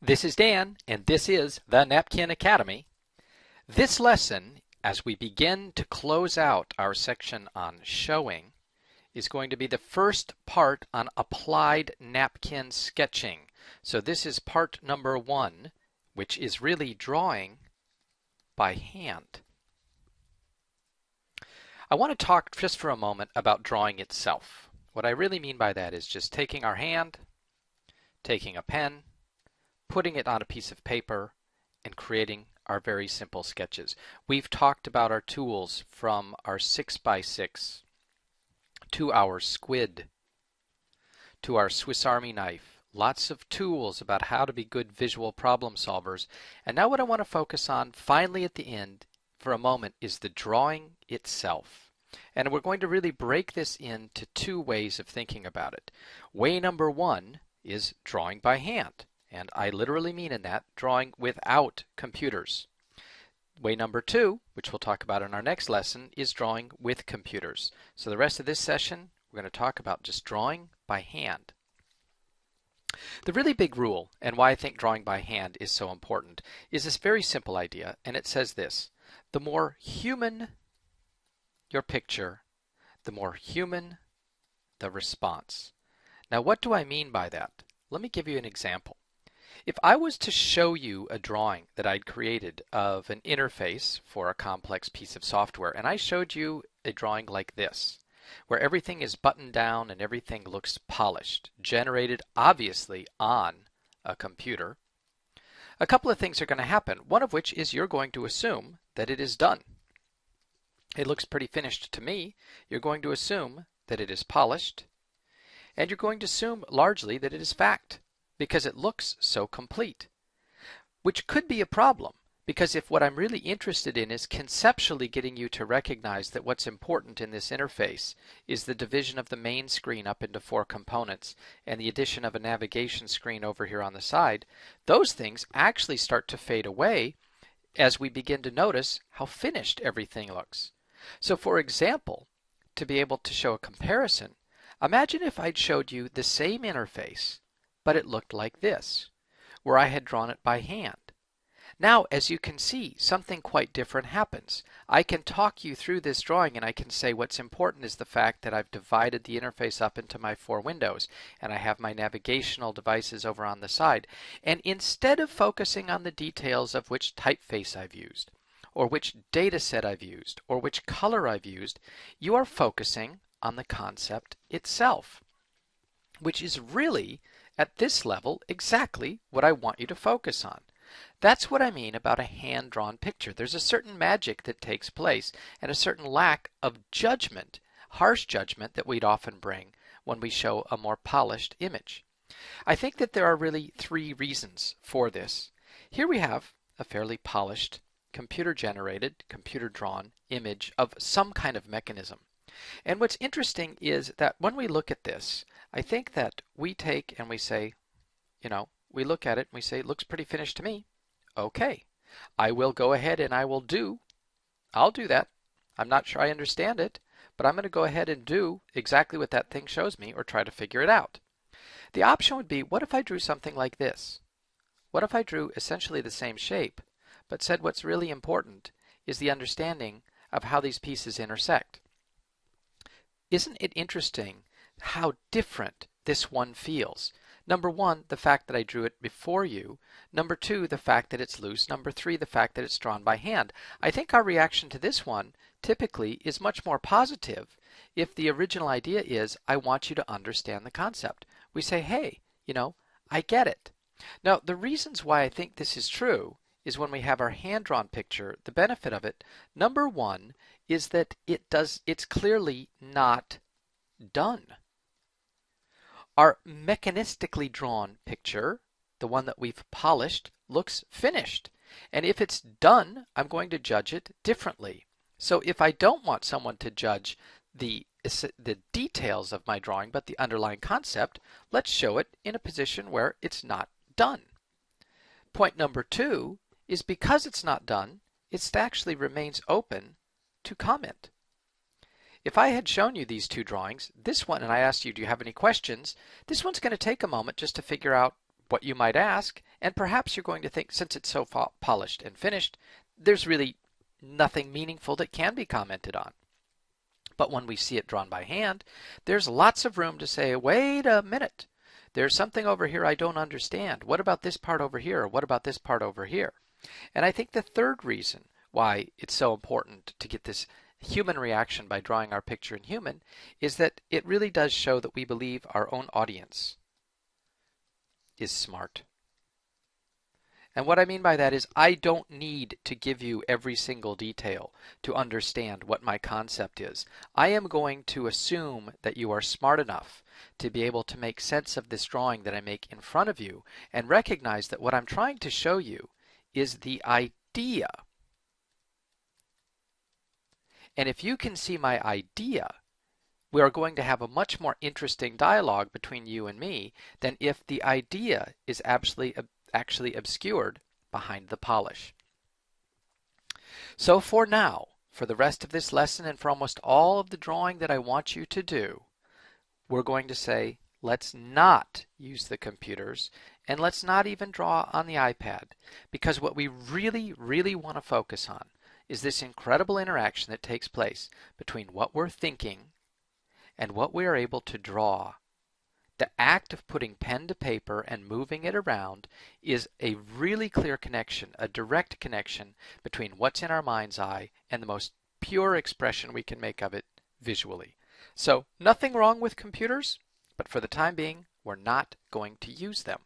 This is Dan, and this is the Napkin Academy. This lesson, as we begin to close out our section on showing, is going to be the first part on applied napkin sketching. So this is part number 1, which is really drawing by hand. I want to talk just for a moment about drawing itself. What I really mean by that is just taking our hand, taking a pen, putting it on a piece of paper, and creating our very simple sketches. We've talked about our tools from our 6x6 to our squid to our Swiss Army knife. Lots of tools about how to be good visual problem solvers. And now what I want to focus on finally at the end for a moment is the drawing itself. And we're going to really break this into two ways of thinking about it. Way number 1 is drawing by hand. And I literally mean in that, drawing without computers. Way number 2, which we'll talk about in our next lesson, is drawing with computers. So the rest of this session, we're going to talk about just drawing by hand. The really big rule, and why I think drawing by hand is so important, is this very simple idea, and it says this: the more human your picture, the more human the response. Now what do I mean by that? Let me give you an example. If I was to show you a drawing that I'd created of an interface for a complex piece of software, and I showed you a drawing like this, where everything is buttoned down and everything looks polished, generated obviously on a computer, a couple of things are going to happen, one of which is you're going to assume that it is done. It looks pretty finished to me. You're going to assume that it is polished, and you're going to assume largely that it is fact, because it looks so complete, which could be a problem, because if what I'm really interested in is conceptually getting you to recognize that what's important in this interface is the division of the main screen up into 4 components and the addition of a navigation screen over here on the side, those things actually start to fade away as we begin to notice how finished everything looks. So for example, to be able to show a comparison, imagine if I'd showed you the same interface, but it looked like this, where I had drawn it by hand. Now, as you can see, something quite different happens. I can talk you through this drawing and I can say what's important is the fact that I've divided the interface up into my 4 windows, and I have my navigational devices over on the side. And instead of focusing on the details of which typeface I've used, or which data set I've used, or which color I've used, you are focusing on the concept itself, which is really at this level exactly what I want you to focus on. That's what I mean about a hand-drawn picture. There's a certain magic that takes place and a certain lack of judgment, harsh judgment, that we'd often bring when we show a more polished image. I think that there are really 3 reasons for this. Here we have a fairly polished, computer-generated, computer-drawn image of some kind of mechanism. And what's interesting is that when we look at this, I think that we take and we say, we look at it and we say, it looks pretty finished to me. Okay, I will go ahead and I'll do that. I'm not sure I understand it, but I'm going to go ahead and do exactly what that thing shows me or try to figure it out. The option would be, what if I drew something like this? What if I drew essentially the same shape, but said what's really important is the understanding of how these pieces intersect? Isn't it interesting how different this one feels? Number 1, the fact that I drew it before you. Number 2, the fact that it's loose. Number 3, the fact that it's drawn by hand. I think our reaction to this one typically is much more positive if the original idea is, I want you to understand the concept. We say, hey, I get it. Now, the reasons why I think this is true is when we have our hand-drawn picture, the benefit of it, number 1, is that it's clearly not done. Our mechanistically drawn picture, the one that we've polished, looks finished. And if it's done, I'm going to judge it differently. So if I don't want someone to judge the details of my drawing, but the underlying concept, let's show it in a position where it's not done. Point number 2 is because it's not done, it actually remains open to comment. If I had shown you these 2 drawings, this one, and I asked you, do you have any questions? This one's going to take a moment just to figure out what you might ask, And perhaps you're going to think, since it's so polished and finished, there's really nothing meaningful that can be commented on. But when we see it drawn by hand, there's lots of room to say, wait a minute, there's something over here I don't understand. What about this part over here? Or what about this part over here? And I think the third reason why it's so important to get this human reaction by drawing our picture in human is that it really does show that we believe our own audience is smart. And what I mean by that is I don't need to give you every single detail to understand what my concept is. I am going to assume that you are smart enough to be able to make sense of this drawing that I make in front of you and recognize that what I'm trying to show you is the idea. And if you can see my idea, we are going to have a much more interesting dialogue between you and me than if the idea is actually obscured behind the polish. So for now, for the rest of this lesson and for almost all of the drawing that I want you to do, we're going to say, let's not use the computers and let's not even draw on the iPad, because what we really, really want to focus on is this incredible interaction that takes place between what we're thinking and what we are able to draw. The act of putting pen to paper and moving it around is a really clear connection, a direct connection between what's in our mind's eye and the most pure expression we can make of it visually. So nothing wrong with computers, but for the time being, we're not going to use them.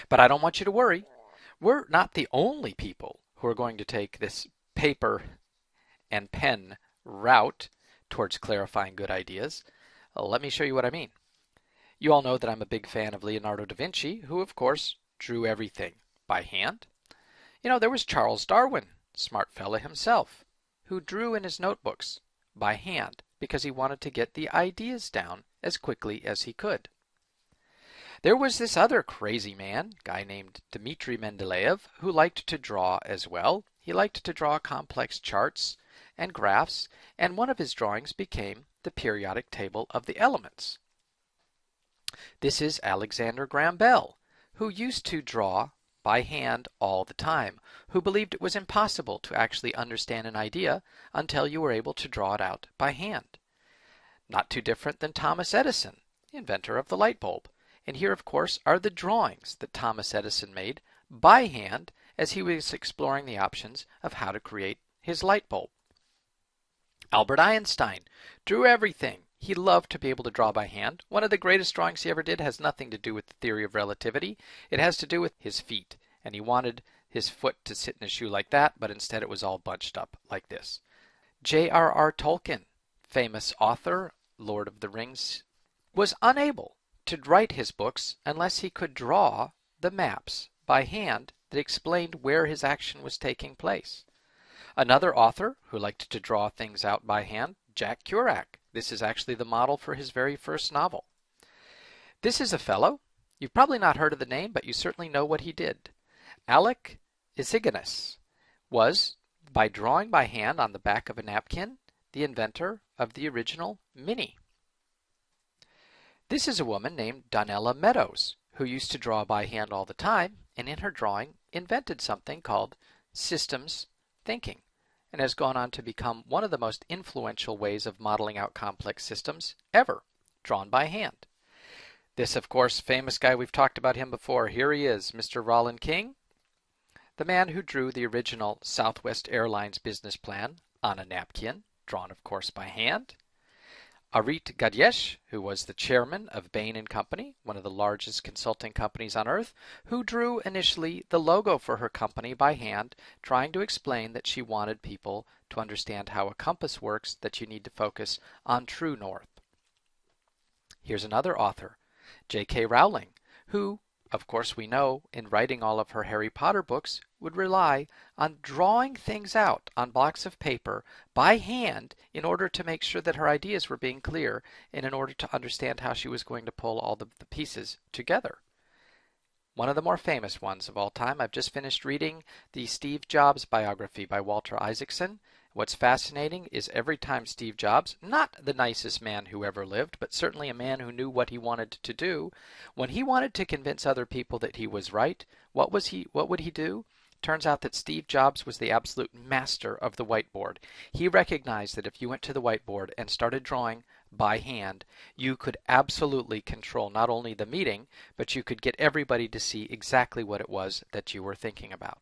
But I don't want you to worry. We're not the only people who are going to take this paper and pen route towards clarifying good ideas. Let me show you what I mean. You all know that I'm a big fan of Leonardo da Vinci, who of course drew everything by hand. You know, there was Charles Darwin, smart fella himself, who drew in his notebooks by hand because he wanted to get the ideas down as quickly as he could. There was this other crazy man, guy named Dmitri Mendeleev, who liked to draw as well. He liked to draw complex charts and graphs, and one of his drawings became the periodic table of the elements. This is Alexander Graham Bell, who used to draw by hand all the time, who believed it was impossible to actually understand an idea until you were able to draw it out by hand. Not too different than Thomas Edison, the inventor of the light bulb. And here, of course, are the drawings that Thomas Edison made by hand as he was exploring the options of how to create his light bulb. Albert Einstein drew everything. He loved to be able to draw by hand. One of the greatest drawings he ever did has nothing to do with the theory of relativity. It has to do with his feet. And he wanted his foot to sit in a shoe like that, but instead it was all bunched up like this. J.R.R. Tolkien, famous author, Lord of the Rings, was unable to write his books unless he could draw the maps by hand that explained where his action was taking place. Another author who liked to draw things out by hand, Jack Kerouac. This is actually the model for his very first novel. This is a fellow. You've probably not heard of the name, but you certainly know what he did. Alec Isigenes was, by drawing by hand on the back of a napkin, the inventor of the original Mini. This is a woman named Donella Meadows, who used to draw by hand all the time, and in her drawing invented something called systems thinking, and has gone on to become one of the most influential ways of modeling out complex systems ever, drawn by hand. This, of course, famous guy, we've talked about him before. Here he is, Mr. Rollin King, the man who drew the original Southwest Airlines business plan on a napkin, drawn, of course, by hand. Arit Gadyesh, who was the chairman of Bain & Company, one of the largest consulting companies on earth, who drew initially the logo for her company by hand, trying to explain that she wanted people to understand how a compass works, that you need to focus on true north. Here's another author, J.K. Rowling, who, of course we know, in writing all of her Harry Potter books, would rely on drawing things out on blocks of paper by hand in order to make sure that her ideas were being clear and in order to understand how she was going to pull all the pieces together. One of the more famous ones of all time, I've just finished reading the Steve Jobs biography by Walter Isaacson, What's fascinating is every time Steve Jobs, not the nicest man who ever lived, but certainly a man who knew what he wanted to do, when he wanted to convince other people that he was right, what would he do? Turns out that Steve Jobs was the absolute master of the whiteboard. He recognized that if you went to the whiteboard and started drawing by hand, you could absolutely control not only the meeting, but you could get everybody to see exactly what it was that you were thinking about.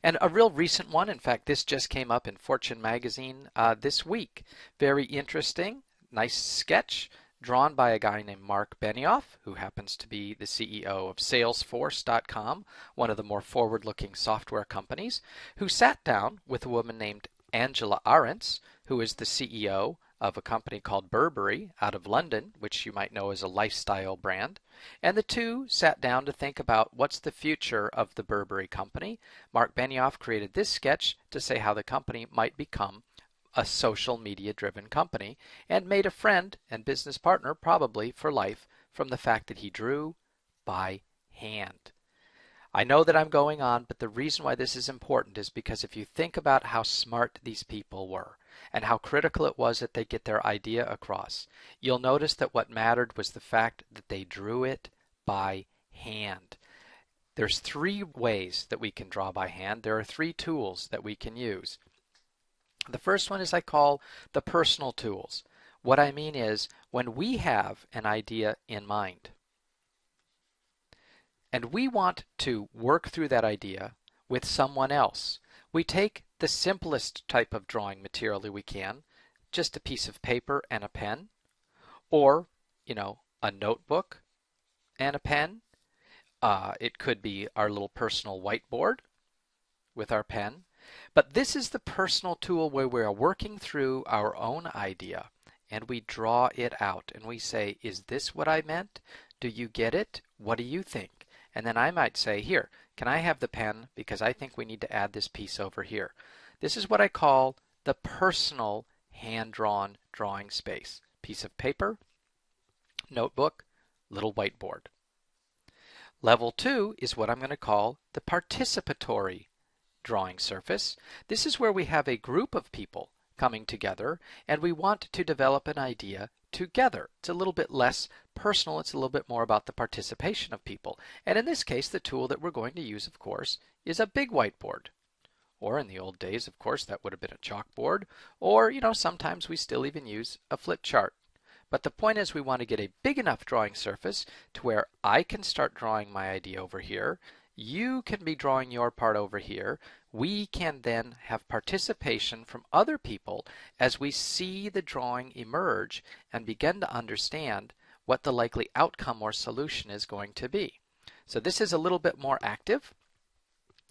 And a real recent one, in fact, this just came up in Fortune magazine this week. Very interesting, nice sketch drawn by a guy named Mark Benioff, who happens to be the CEO of Salesforce.com, one of the more forward-looking software companies, who sat down with a woman named Angela Arendts, who is the CEO of a company called Burberry out of London, which you might know as a lifestyle brand. And the two sat down to think about what's the future of the Burberry company. Mark Benioff created this sketch to say how the company might become a social media driven company, and made a friend and business partner probably for life from the fact that he drew by hand. I know that I'm going on, but the reason why this is important is because if you think about how smart these people were and how critical it was that they get their idea across, you'll notice that what mattered was the fact that they drew it by hand. There's three ways that we can draw by hand. There are three tools that we can use. The first one is I call the personal tools. What I mean is when we have an idea in mind and we want to work through that idea with someone else, we take the simplest type of drawing material that we can, just a piece of paper and a pen, or, a notebook and a pen. It could be our little personal whiteboard with our pen. But this is the personal tool where we are working through our own idea and we draw it out and we say, is this what I meant? Do you get it? What do you think? And then I might say, here, can I have the pen because I think we need to add this piece over here. This is what I call the personal hand-drawn drawing space. Piece of paper, notebook, little whiteboard. Level 2 is what I'm going to call the participatory drawing surface. This is where we have a group of people coming together and we want to develop an idea together. It's a little bit less personal. It's a little bit more about the participation of people. And in this case, the tool that we're going to use, of course, is a big whiteboard. Or in the old days, of course, that would have been a chalkboard. Or, sometimes we still even use a flip chart. But the point is we want to get a big enough drawing surface to where I can start drawing my idea over here. You can be drawing your part over here. We can then have participation from other people as we see the drawing emerge and begin to understand what the likely outcome or solution is going to be. So this is a little bit more active.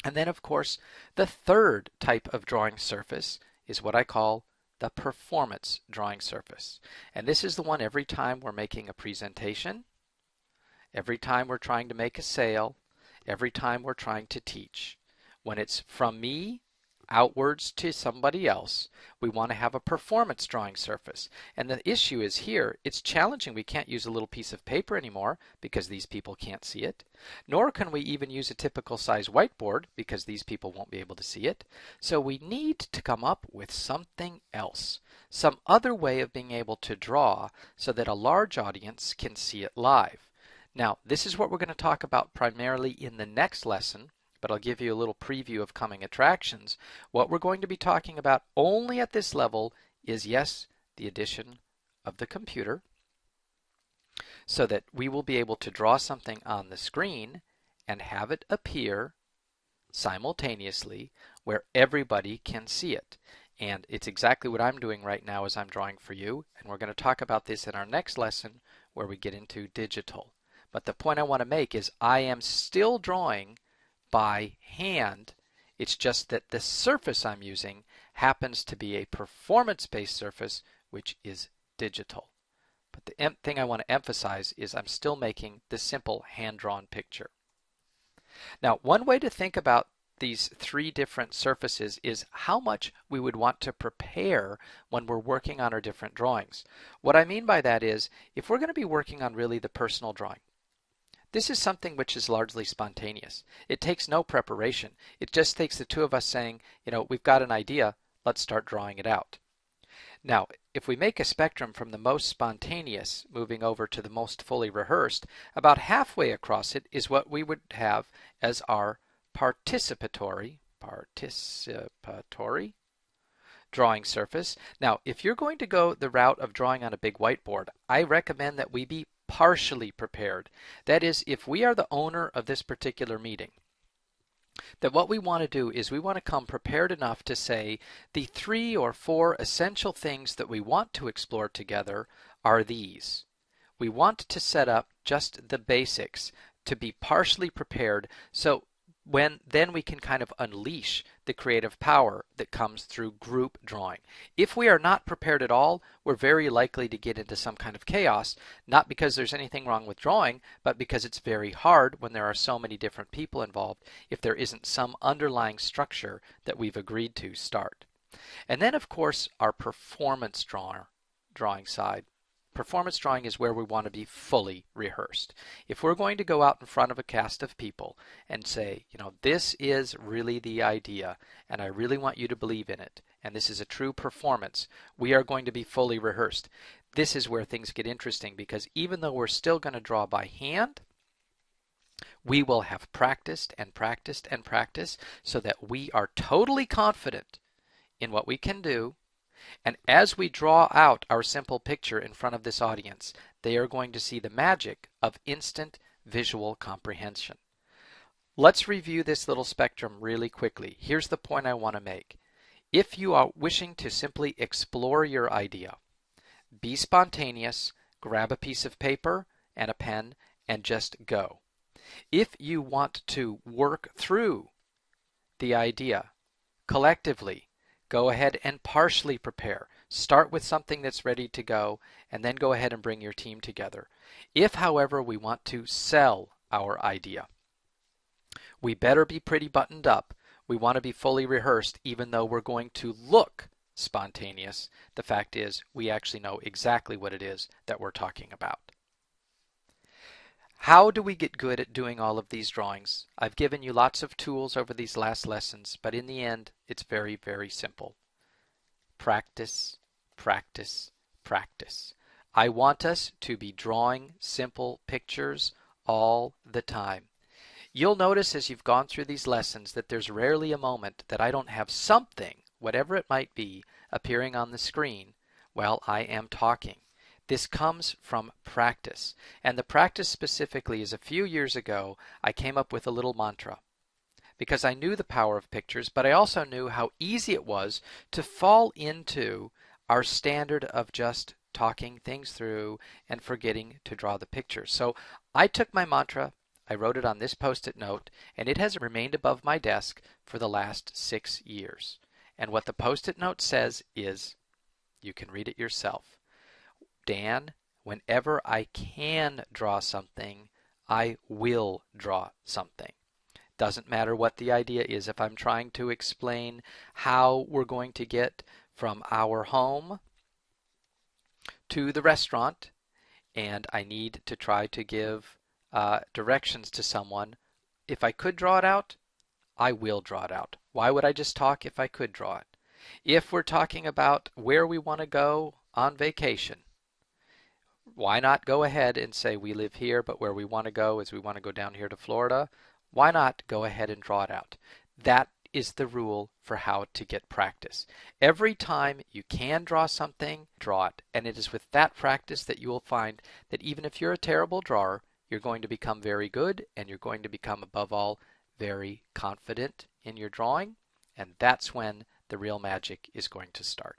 And then, of course, the third type of drawing surface is what I call the performance drawing surface. And this is the one every time we're making a presentation, every time we're trying to make a sale, every time we're trying to teach. When it's from me outwards to somebody else, we want to have a performance drawing surface. And the issue is here, it's challenging. We can't use a little piece of paper anymore because these people can't see it. Nor can we even use a typical size whiteboard because these people won't be able to see it. So we need to come up with something else, some other way of being able to draw so that a large audience can see it live. Now, this is what we're going to talk about primarily in the next lesson, but I'll give you a little preview of coming attractions. What we're going to be talking about only at this level is, yes, the addition of the computer, so that we will be able to draw something on the screen and have it appear simultaneously where everybody can see it. And it's exactly what I'm doing right now as I'm drawing for you, and we're going to talk about this in our next lesson where we get into digital. But the point I want to make is I am still drawing by hand. It's just that the surface I'm using happens to be a performance-based surface, which is digital. But the thing I want to emphasize is I'm still making the simple hand-drawn picture. Now, one way to think about these three different surfaces is how much we would want to prepare when we're working on our different drawings. What I mean by that is if we're going to be working on really the personal drawing, This is something which is largely spontaneous. It takes no preparation. It just takes the two of us saying, we've got an idea, let's start drawing it out. Now, if we make a spectrum from the most spontaneous moving over to the most fully rehearsed, about halfway across it is what we would have as our participatory drawing surface. Now, if you're going to go the route of drawing on a big whiteboard, I recommend that we be partially prepared. That is, if we are the owner of this particular meeting, that what we want to do is we want to come prepared enough to say the 3 or 4 essential things that we want to explore together are these. We want to set up just the basics to be partially prepared, so then we can kind of unleash the creative power that comes through group drawing. If we are not prepared at all, we're very likely to get into some kind of chaos, not because there's anything wrong with drawing, but because it's very hard when there are so many different people involved if there isn't some underlying structure that we've agreed to start. And then, of course, our performance drawing side. Performance drawing is where we want to be fully rehearsed. If we're going to go out in front of a cast of people and say, this is really the idea, and I really want you to believe in it, and this is a true performance, we are going to be fully rehearsed. This is where things get interesting, because even though we're still going to draw by hand, we will have practiced and practiced and practiced so that we are totally confident in what we can do. And as we draw out our simple picture in front of this audience, they are going to see the magic of instant visual comprehension. Let's review this little spectrum really quickly. Here's the point I want to make. If you are wishing to simply explore your idea, be spontaneous, grab a piece of paper and a pen, and just go. If you want to work through the idea collectively, go ahead and partially prepare. Start with something that's ready to go, and then go ahead and bring your team together. If, however, we want to sell our idea, we better be pretty buttoned up. We want to be fully rehearsed, even though we're going to look spontaneous. The fact is, we actually know exactly what it is that we're talking about. How do we get good at doing all of these drawings? I've given you lots of tools over these last lessons, but in the end, it's very, very simple. Practice, practice, practice. I want us to be drawing simple pictures all the time. You'll notice as you've gone through these lessons that there's rarely a moment that I don't have something, whatever it might be, appearing on the screen while I am talking. This comes from practice, and the practice specifically is a few years ago I came up with a little mantra because I knew the power of pictures, but I also knew how easy it was to fall into our standard of just talking things through and forgetting to draw the pictures. So I took my mantra, I wrote it on this post-it note, and it has remained above my desk for the last 6 years. And what the post-it note says is, you can read it yourself. Dan, whenever I can draw something, I will draw something. Doesn't matter what the idea is. If I'm trying to explain how we're going to get from our home to the restaurant, and I need to try to give directions to someone, if I could draw it out, I will draw it out. Why would I just talk if I could draw it? If we're talking about where we want to go on vacation, why not go ahead and say we live here, but where we want to go is we want to go down here to Florida? Why not go ahead and draw it out? That is the rule for how to get practice. Every time you can draw something, draw it. And it is with that practice that you will find that even if you're a terrible drawer, you're going to become very good, and you're going to become, above all, very confident in your drawing. And that's when the real magic is going to start.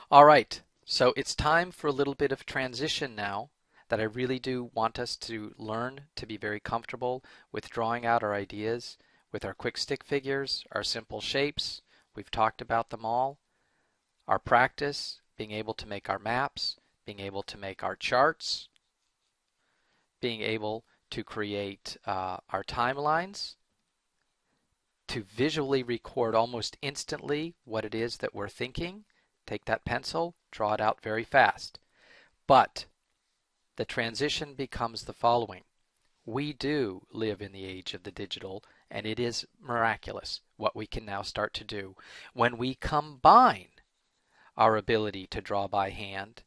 All right. So it's time for a little bit of transition now that I really do want us to learn to be very comfortable with drawing out our ideas with our quick stick figures, our simple shapes. We've talked about them all. Our practice, being able to make our maps, being able to make our charts, being able to create our timelines, to visually record almost instantly what it is that we're thinking. Take that pencil, draw it out very fast. But the transition becomes the following. we do live in the age of the digital, and it is miraculous what we can now start to do when we combine our ability to draw by hand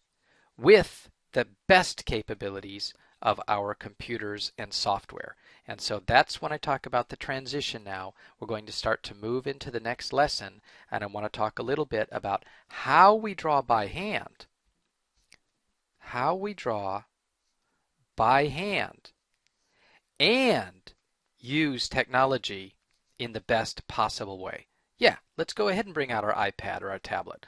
with the best capabilities of our computers and software. And so that's when I talk about the transition now. We're going to start to move into the next lesson, and I want to talk a little bit about how we draw by hand, and use technology in the best possible way. Yeah, let's go ahead and bring out our iPad or our tablet.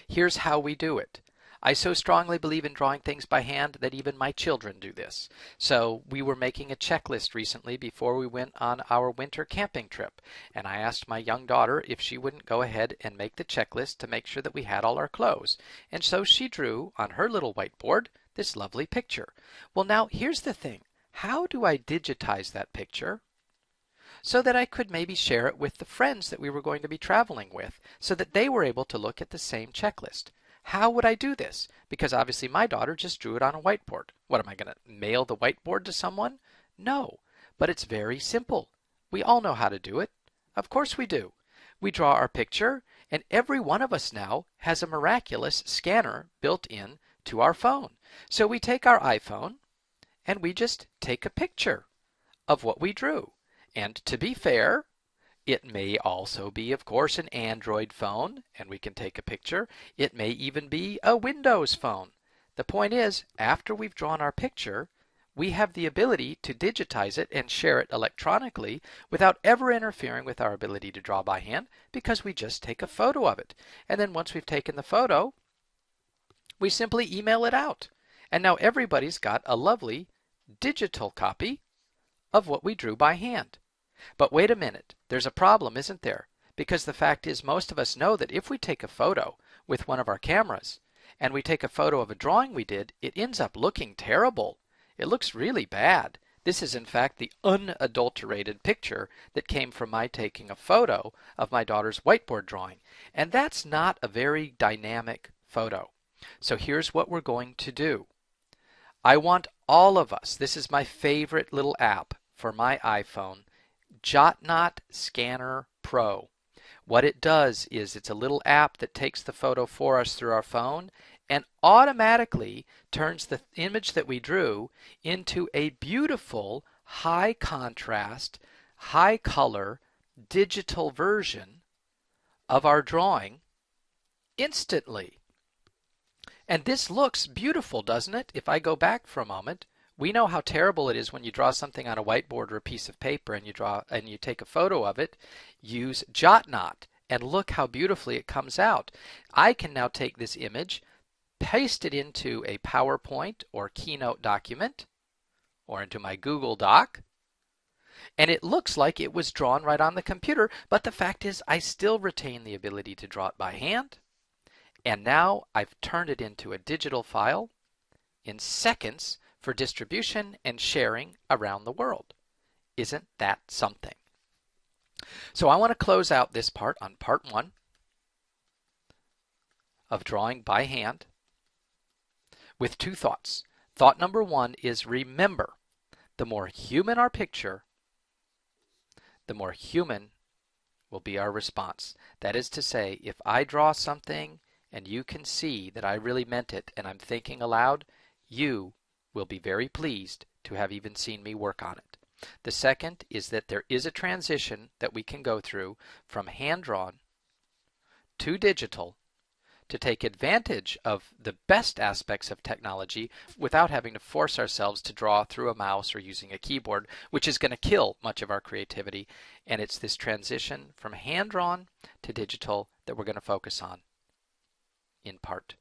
Here's how we do it. I so strongly believe in drawing things by hand that even my children do this. So we were making a checklist recently before we went on our winter camping trip, and I asked my young daughter if she wouldn't go ahead and make the checklist to make sure that we had all our clothes. And so she drew on her little whiteboard this lovely picture. Well, now here's the thing. How do I digitize that picture so that I could maybe share it with the friends that we were going to be traveling with so that they were able to look at the same checklist? How would I do this? Because obviously my daughter just drew it on a whiteboard. What, am I going to mail the whiteboard to someone? No, but it's very simple. We all know how to do it. Of course we do. We draw our picture, and every one of us now has a miraculous scanner built in to our phone. So we take our iPhone and we just take a picture of what we drew. And to be fair, it may also be, of course, an Android phone, and we can take a picture. It may even be a Windows phone. The point is, after we've drawn our picture, we have the ability to digitize it and share it electronically without ever interfering with our ability to draw by hand, because we just take a photo of it. And then once we've taken the photo, we simply email it out. And now everybody's got a lovely digital copy of what we drew by hand. But wait a minute, there's a problem, isn't there? Because the fact is, most of us know that if we take a photo with one of our cameras and we take a photo of a drawing we did, it ends up looking terrible. It looks really bad. This is in fact the unadulterated picture that came from my taking a photo of my daughter's whiteboard drawing. And that's not a very dynamic photo. So here's what we're going to do. I want all of us, this is my favorite little app for my iPhone, JotNot Scanner Pro. What it does is it's a little app that takes the photo for us through our phone and automatically turns the image that we drew into a beautiful, high contrast, high color, digital version of our drawing instantly. And this looks beautiful, doesn't it? If I go back for a moment, we know how terrible it is when you draw something on a whiteboard or a piece of paper and you take a photo of it. Use JotNot and look how beautifully it comes out. I can now take this image, paste it into a PowerPoint or Keynote document or into my Google Doc, and it looks like it was drawn right on the computer, but the fact is I still retain the ability to draw it by hand, and now I've turned it into a digital file in seconds for distribution and sharing around the world. Isn't that something? So I want to close out this part on part 1 of drawing by hand with 2 thoughts. Thought number 1 is, remember, the more human our picture, the more human will be our response. That is to say, if I draw something and you can see that I really meant it and I'm thinking aloud, you will be very pleased to have even seen me work on it. The second is that there is a transition that we can go through from hand-drawn to digital to take advantage of the best aspects of technology without having to force ourselves to draw through a mouse or using a keyboard, which is going to kill much of our creativity. And it's this transition from hand-drawn to digital that we're going to focus on in part